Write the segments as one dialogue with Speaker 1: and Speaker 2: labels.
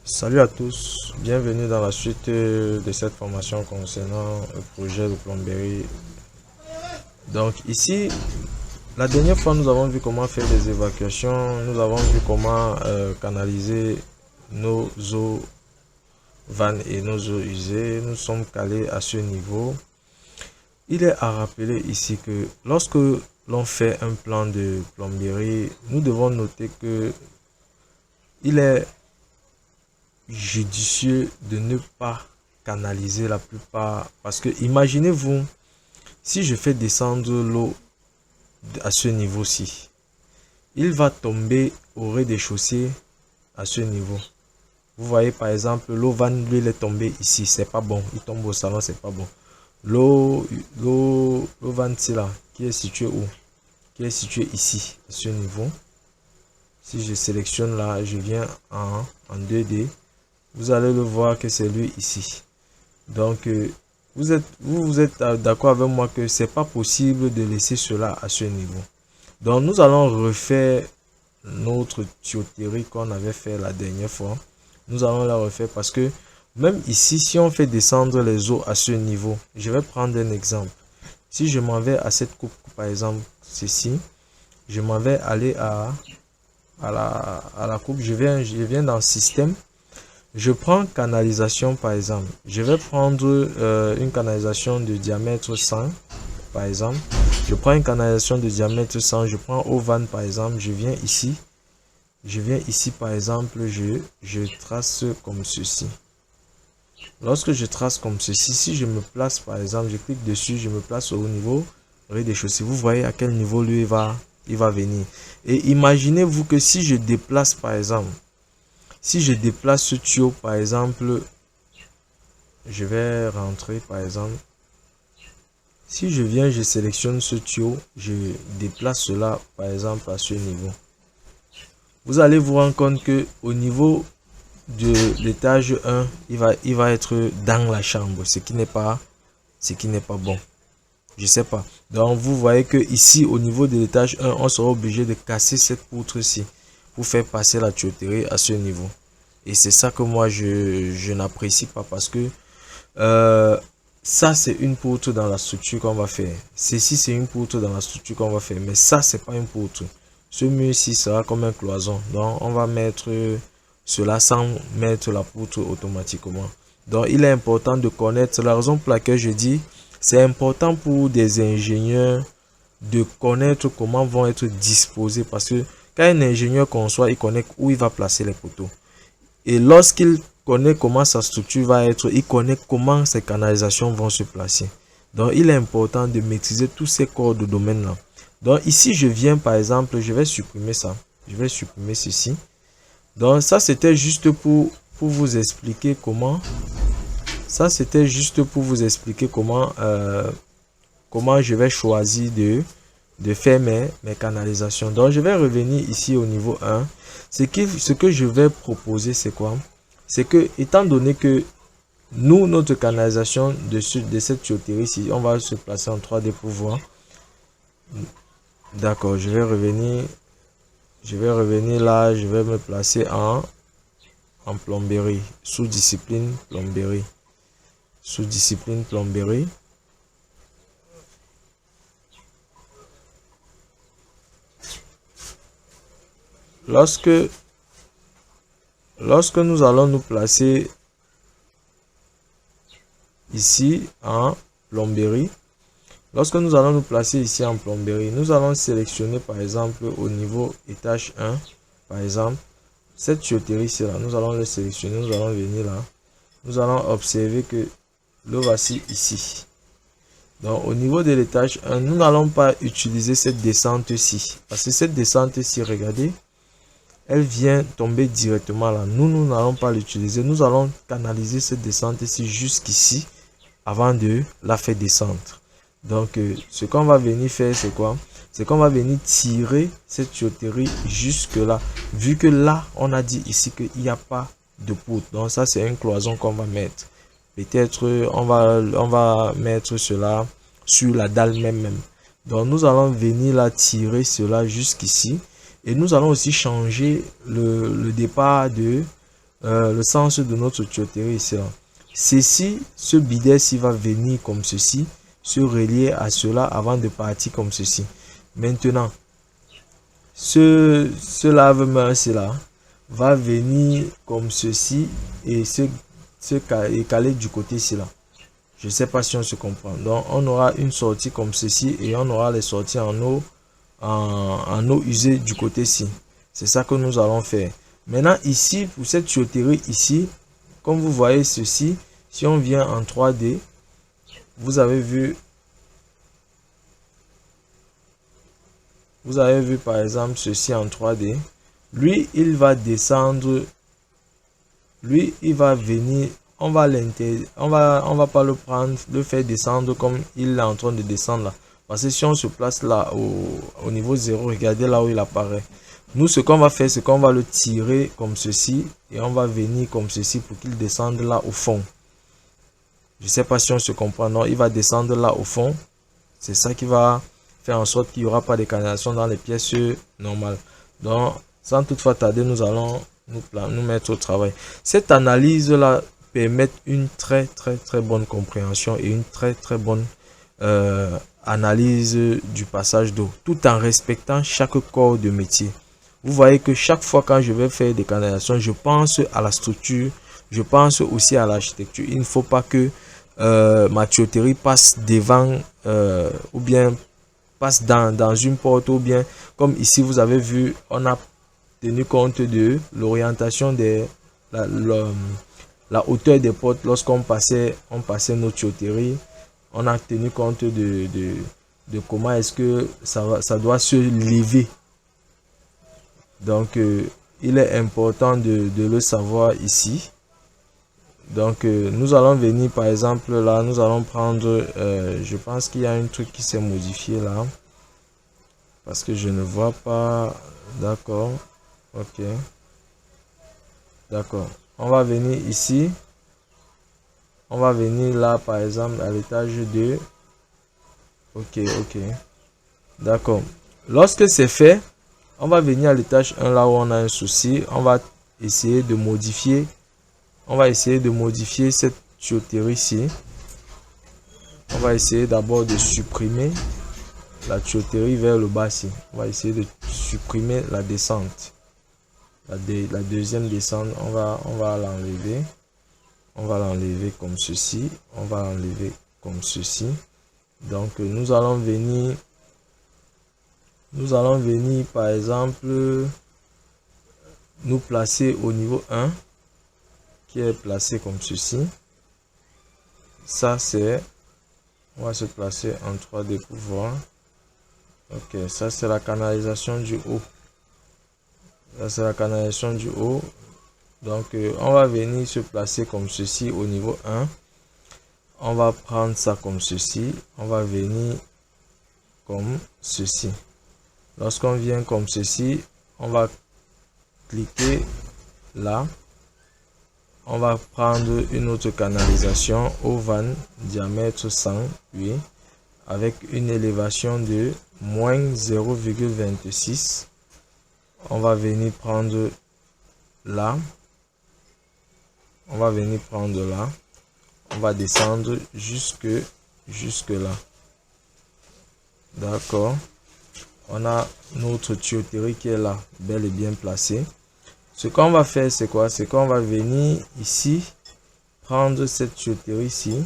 Speaker 1: Salut à tous, bienvenue dans la suite de cette formation concernant le projet de plomberie. Donc ici, la dernière fois nous avons vu comment faire des évacuations, nous avons vu comment canaliser nos eaux vannes et nos eaux usées. Nous sommes calés à ce niveau. Il est à rappeler ici que lorsque l'on fait un plan de plomberie, nous devons noter que il est judicieux de ne pas canaliser la plupart, parce que imaginez-vous si je fais descendre l'eau à ce niveau-ci, il va tomber au rez-de-chaussée à ce niveau. Vous voyez par exemple l'eau vanne, lui, il est tombé ici, c'est pas bon, il tombe au salon, c'est pas bon. L'eau vanne là qui est située où? Qui est située ici à ce niveau. Si je sélectionne là, je viens en 2D, vous allez le voir que c'est lui ici. Donc vous êtes d'accord avec moi que c'est pas possible de laisser cela à ce niveau. Donc nous allons refaire notre tuyauterie qu'on avait fait la dernière fois. Nous allons la refaire parce que même ici, si on fait descendre les eaux à ce niveau, je vais prendre un exemple. Si je m'en vais à cette coupe, par exemple ceci, je m'en vais aller à la coupe, je viens dans système. Je prends canalisation par exemple. Je vais prendre une canalisation de diamètre 100 par exemple. Je prends une canalisation de diamètre 100. Je prends eau vanne par exemple. Je viens ici. Par exemple. Je trace comme ceci. Lorsque je trace comme ceci, si je me place par exemple, je clique dessus, je me place au niveau rez-de-chaussée. Vous voyez à quel niveau lui il va venir. Et imaginez-vous que si je déplace par exemple, si je déplace ce tuyau, par exemple, je vais rentrer, par exemple. Si je viens, je sélectionne ce tuyau, je déplace cela, par exemple, à ce niveau. Vous allez vous rendre compte que au niveau de l'étage 1, il va être dans la chambre, ce qui n'est pas bon. Je sais pas. Donc, vous voyez que ici, au niveau de l'étage 1, on sera obligé de casser cette poutre-ci pour faire passer la tuyauterie à ce niveau. Et c'est ça que moi, je n'apprécie pas parce que ça, c'est une poutre dans la structure qu'on va faire. Ceci, c'est une poutre dans la structure qu'on va faire. Mais ça, c'est pas une poutre. Ce mur-ci sera comme un cloison. Donc, on va mettre cela sans mettre la poutre automatiquement. Donc, il est important de connaître. La raison pour laquelle je dis, c'est important pour des ingénieurs de connaître comment vont être disposés. Parce que quand un ingénieur conçoit, il connaît où il va placer les poteaux. Et lorsqu'il connaît comment sa structure va être, il connaît comment ces canalisations vont se placer. Donc, il est important de maîtriser tous ces corps de domaine-là. Donc, ici, je viens, par exemple, je vais supprimer ça. Je vais supprimer ceci. Donc, ça, c'était juste pour vous expliquer comment... Ça, c'était juste pour vous expliquer comment je vais choisir de faire mes canalisations. Donc, je vais revenir ici au niveau 1. Ce que je vais proposer, c'est quoi? C'est que, étant donné que nous, notre canalisation de cette tuyauterie ici, on va se placer en 3D pour voir. D'accord, je vais revenir là, je vais me placer en plomberie, sous discipline plomberie. Sous discipline plomberie. Lorsque nous allons nous placer ici en plomberie, nous allons sélectionner par exemple au niveau étage 1, par exemple, cette tuyauterie ici là, nous allons le sélectionner, nous allons venir là, nous allons observer que le voici ici. Donc au niveau de l'étage 1, nous n'allons pas utiliser cette descente-ci, parce que cette descente-ci, regardez, elle vient tomber directement là. Nous n'allons pas l'utiliser. Nous allons canaliser cette descente ici jusqu'ici avant de la faire descendre. Donc, ce qu'on va venir faire, c'est quoi? C'est qu'on va venir tirer cette tuyauterie jusque là. Vu que là, on a dit ici qu'il n'y a pas de poutre. Donc, ça, c'est une cloison qu'on va mettre. Peut-être, on va mettre cela sur la dalle même. Donc, nous allons venir là tirer cela jusqu'ici. Et nous allons aussi changer le départ de le sens de notre tuyauterie ici là. Ceci, ce bidet-ci va venir comme ceci, se relier à cela avant de partir comme ceci. Maintenant, ce lave-main là va venir comme ceci et et caler du côté-ci là. Je ne sais pas si on se comprend. Donc, on aura une sortie comme ceci et on aura les sorties en eau usée du côté-ci. C'est ça que nous allons faire. Maintenant, ici, pour cette tuyauterie ici, comme vous voyez ceci, si on vient en 3D, vous avez vu par exemple ceci en 3D. Lui, il va descendre. Lui, il va venir. On va pas le prendre, le faire descendre comme il est en train de descendre là. Parce que si on se place là au niveau 0, regardez là où il apparaît. Nous, ce qu'on va faire, c'est qu'on va le tirer comme ceci et on va venir comme ceci pour qu'il descende là au fond. Je ne sais pas si on se comprend. Non, il va descendre là au fond. C'est ça qui va faire en sorte qu'il n'y aura pas de canalisation dans les pièces normales. Donc, sans toutefois tarder, nous allons nous mettre au travail. Cette analyse-là permet une très bonne compréhension et une très bonne analyse du passage d'eau, tout en respectant chaque corps de métier. Vous voyez que chaque fois quand je vais faire des canalisations, je pense à la structure, je pense aussi à l'architecture. Il ne faut pas que ma tuyauterie passe devant ou bien passe dans une porte, ou bien comme ici vous avez vu, on a tenu compte de l'orientation des la hauteur des portes lorsqu'on passait nos tuyauteries. On a tenu compte de comment est-ce que ça doit se lever. Donc il est important de le savoir ici. Donc nous allons venir par exemple là, nous allons prendre je pense qu'il y a un truc qui s'est modifié là parce que je ne vois pas. D'accord, ok, d'accord. On va venir ici, on va venir là par exemple à l'étage 2. Ok, d'accord. Lorsque c'est fait, on va venir à l'étage 1 là où on a un souci. On va essayer de modifier cette tuyauterie ici. On va essayer d'abord de supprimer la tuyauterie vers le bas ici. On va essayer de supprimer la descente. La deuxième descente, on va l'enlever. On va l'enlever comme ceci. On va l'enlever comme ceci. Donc nous allons venir par exemple nous placer au niveau 1 qui est placé comme ceci. Ça c'est, on va se placer en 3D pour voir. Ok, ça c'est la canalisation du haut. Ça c'est la canalisation du haut. Donc on va venir se placer comme ceci au niveau 1. On va prendre ça comme ceci. On va venir comme ceci. Lorsqu'on vient comme ceci, on va cliquer là. On va prendre une autre canalisation au van diamètre 108 avec une élévation de moins 0,26. On va venir prendre là. On va venir prendre là. On va descendre jusque là. D'accord. On a notre tuyauterie qui est là, bel et bien placée. Ce qu'on va faire, c'est quoi? C'est qu'on va venir ici, prendre cette tuyauterie ici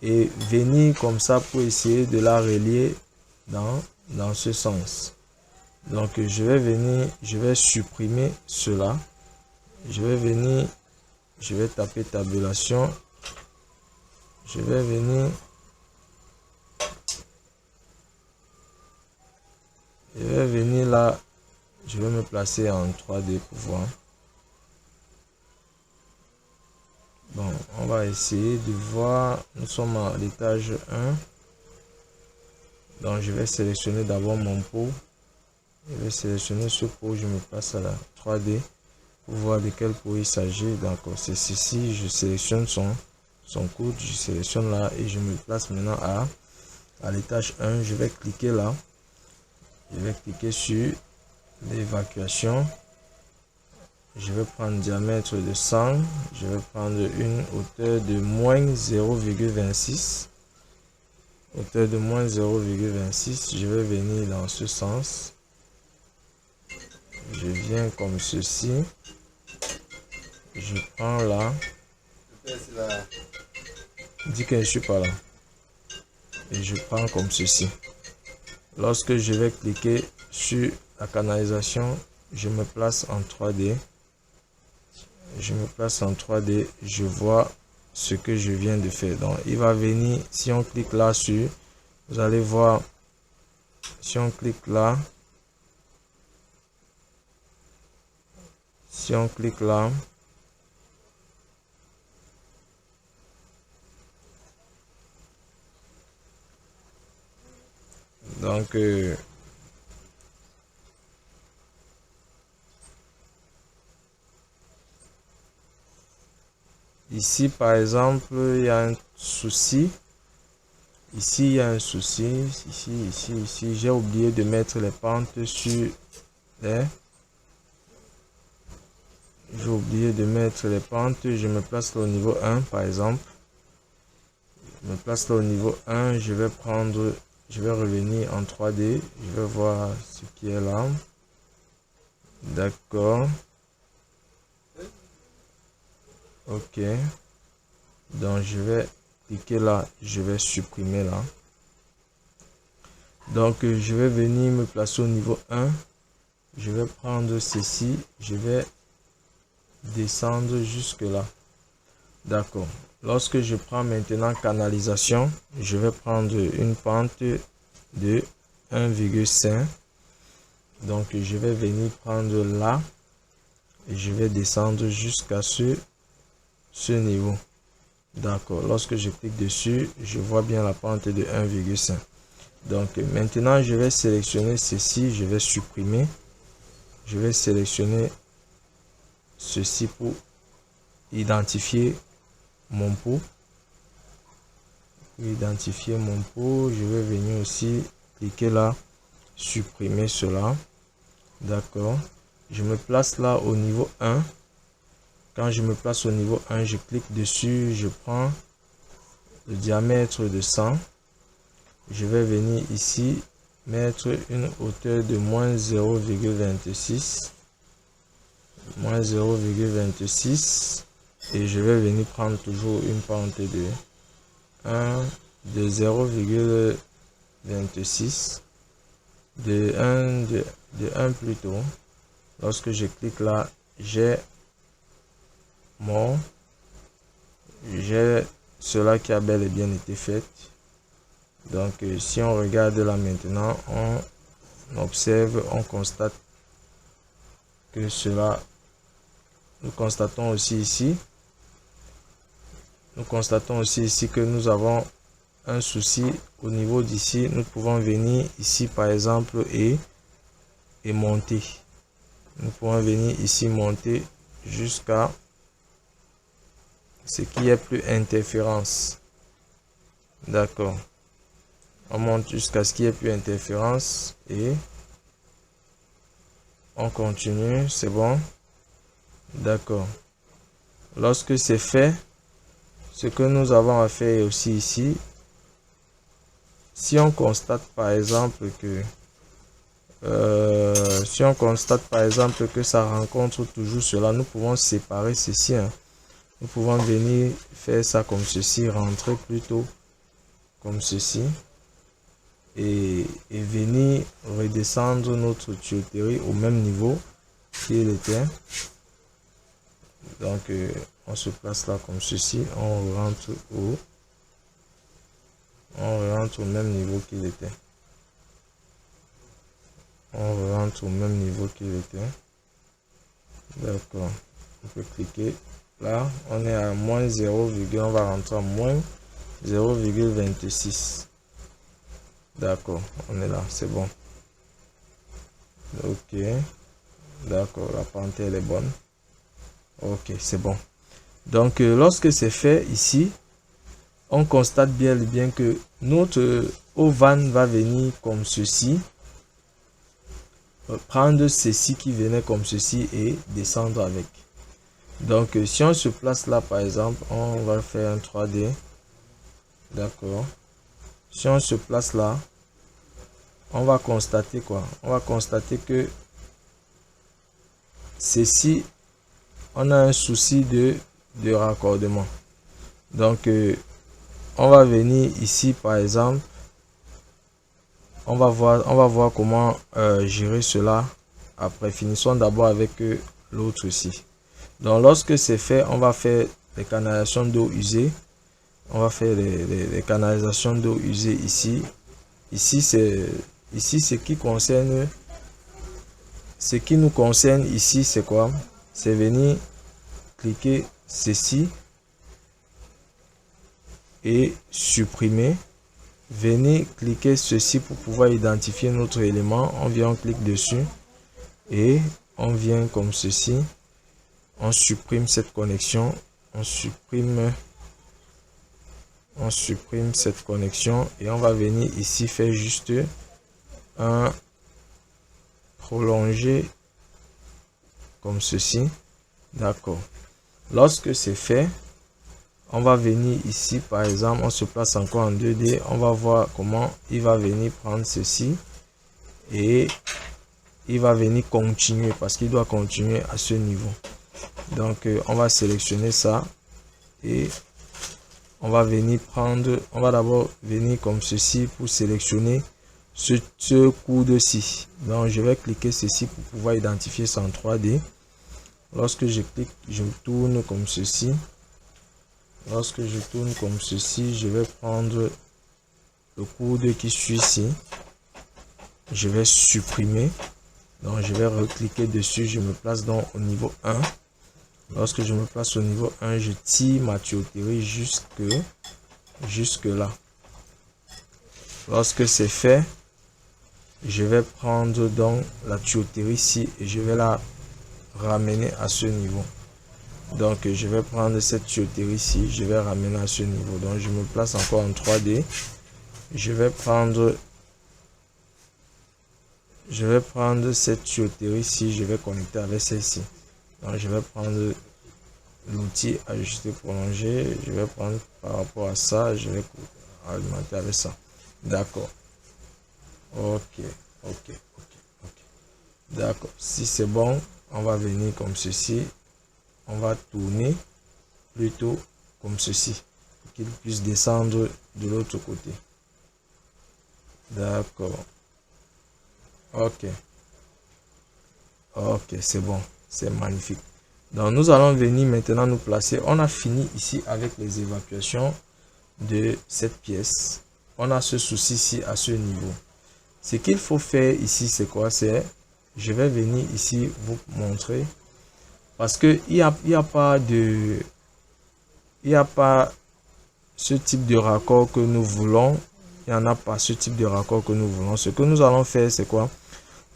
Speaker 1: et venir comme ça pour essayer de la relier dans ce sens. Donc je vais supprimer cela. Je vais taper tabulation. Je vais venir là. Je vais me placer en 3D pour voir. Bon, on va essayer de voir. Nous sommes à l'étage 1. Donc, je vais sélectionner d'abord mon pot. Je vais sélectionner ce pot. Je me place à la 3D pour voir de quel pot il s'agit. D'accord, c'est ceci. Je sélectionne son coude. Je sélectionne là et je me place maintenant à l'étage 1. Je vais cliquer là. Je vais cliquer sur l'évacuation. Je vais prendre diamètre de 100. Je vais prendre une hauteur de moins 0,26. Hauteur de moins 0,26. Je vais venir dans ce sens. Je viens comme ceci. Je prends là. Dis que je suis pas là. Et je prends comme ceci. Lorsque je vais cliquer sur la canalisation, je me place en 3D. Je me place en 3D. Je vois ce que je viens de faire. Donc, il va venir. Si on clique là-dessus, vous allez voir. Si on clique là. Si on clique là. Donc, ici, par exemple, il y a un souci. Ici, il y a un souci. Ici. J'ai oublié de mettre les pentes sur les... J'ai oublié de mettre les pentes. Je me place là au niveau 1, par exemple. Je me place là au niveau 1. Je vais prendre... Je vais revenir en 3D. Je vais voir ce qui est là. D'accord. Ok. Donc, je vais cliquer là. Je vais supprimer là. Donc, je vais venir me placer au niveau 1. Je vais prendre ceci. Je vais descendre jusque là. D'accord. Lorsque je prends maintenant canalisation, je vais prendre une pente de 1,5. Donc, je vais venir prendre là et je vais descendre jusqu'à ce niveau. D'accord. Lorsque je clique dessus, je vois bien la pente de 1,5. Donc, maintenant, je vais sélectionner ceci. Je vais supprimer. Je vais sélectionner ceci pour identifier mon pot. Pour identifier mon pot, je vais venir aussi cliquer là, supprimer cela. D'accord. Je me place là au niveau 1. Quand je me place au niveau 1, je clique dessus, je prends le diamètre de 100. Je vais venir ici mettre une hauteur de moins 0,26. Moins 0,26. Et je vais venir prendre toujours une pente de 0,26. De 1 plutôt. Lorsque je clique là, j'ai cela qui a bel et bien été fait. Donc, si on regarde là maintenant, on observe, on constate que cela, nous constatons aussi ici que nous avons un souci au niveau d'ici. Nous pouvons venir ici par exemple et monter. Nous pouvons venir ici monter jusqu'à ce qu'il n'y ait plus interférence. D'accord. On monte jusqu'à ce qu'il n'y ait plus interférence et on continue. C'est bon. D'accord. Lorsque c'est fait, ce que nous avons à faire aussi ici, si on constate par exemple que ça rencontre toujours cela, nous pouvons séparer ceci. Nous pouvons venir faire ça comme ceci, rentrer plutôt comme ceci et venir redescendre notre tuyauterie au même niveau qu'il était. Donc on se place là comme ceci, on rentre au même niveau qu'il était. On rentre au même niveau qu'il était. D'accord. On peut cliquer. Là, on est à moins 0, on va rentrer à moins 0,26. D'accord, on est là, c'est bon. Ok. D'accord, la pente elle est bonne. Ok, c'est bon. Donc, lorsque c'est fait ici, on constate bien que notre eau van va venir comme ceci. prendre ceci qui venait comme ceci et descendre avec. Donc si on se place là par exemple, on va faire un 3D. D'accord. Si on se place là, on va constater quoi? On va constater que ceci, on a un souci de raccordement. Donc on va venir ici par exemple, on va voir comment gérer cela après. Finissons d'abord avec l'autre ici. Donc lorsque c'est fait, on va faire les canalisations d'eau usée. On va faire les canalisations d'eau usée ici. Ici ce qui concerne, ce qui nous concerne ici, c'est quoi? C'est venir cliquer ceci et supprimer. Venez cliquer ceci pour pouvoir identifier notre élément. On vient, on clique dessus et on vient comme ceci. On supprime cette connexion. On supprime cette connexion et on va venir ici faire juste un prolongé comme ceci. D'accord. Lorsque c'est fait, on va venir ici par exemple, on se place encore en 2D, on va voir comment il va venir prendre ceci et il va venir continuer parce qu'il doit continuer à ce niveau. Donc on va sélectionner ça et on va venir prendre, on va d'abord venir comme ceci pour sélectionner ce coude-ci. Donc je vais cliquer ceci pour pouvoir identifier ça en 3D. Lorsque je clique, je tourne comme ceci. Lorsque je tourne comme ceci, je vais prendre le coude qui suit ici. Je vais supprimer. Donc je vais recliquer dessus, je me place donc au niveau 1. Lorsque je me place au niveau 1, je tire ma tuyauterie jusque là. Lorsque c'est fait, je vais prendre donc la tuyauterie ici et je vais la ramener à ce niveau. Donc je vais prendre cette tuyauterie ici, je vais ramener à ce niveau. Donc je me place encore en 3D. Je vais prendre cette tuyauterie ici, je vais connecter avec celle-ci. Donc je vais prendre l'outil ajuster prolonger, je vais prendre par rapport à ça, je vais alimenter avec ça. D'accord. Ok. D'accord. Si c'est bon, on va venir comme ceci. On va tourner plutôt comme ceci pour qu'il puisse descendre de l'autre côté. D'accord. Ok, c'est bon, c'est magnifique. Donc nous allons venir maintenant nous placer. On a fini ici avec les évacuations de cette pièce. On a ce souci ici à ce niveau. Ce qu'il faut faire ici, c'est quoi? C'est, je vais venir ici vous montrer. Parce que il y a pas ce type de raccord que nous voulons. Il n'y en a pas ce type de raccord que nous voulons. Ce que nous allons faire, c'est quoi?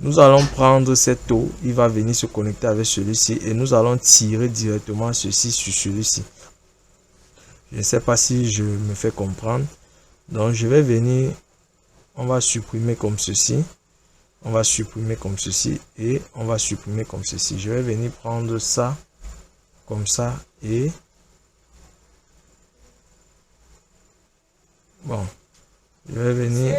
Speaker 1: Nous allons prendre cette eau. Il va venir se connecter avec celui-ci. Et nous allons tirer directement ceci sur celui-ci. Je ne sais pas si je me fais comprendre. Donc, je vais venir. On va supprimer comme ceci. On va supprimer comme ceci et on va supprimer comme ceci. Je vais venir prendre ça comme ça et bon, je vais venir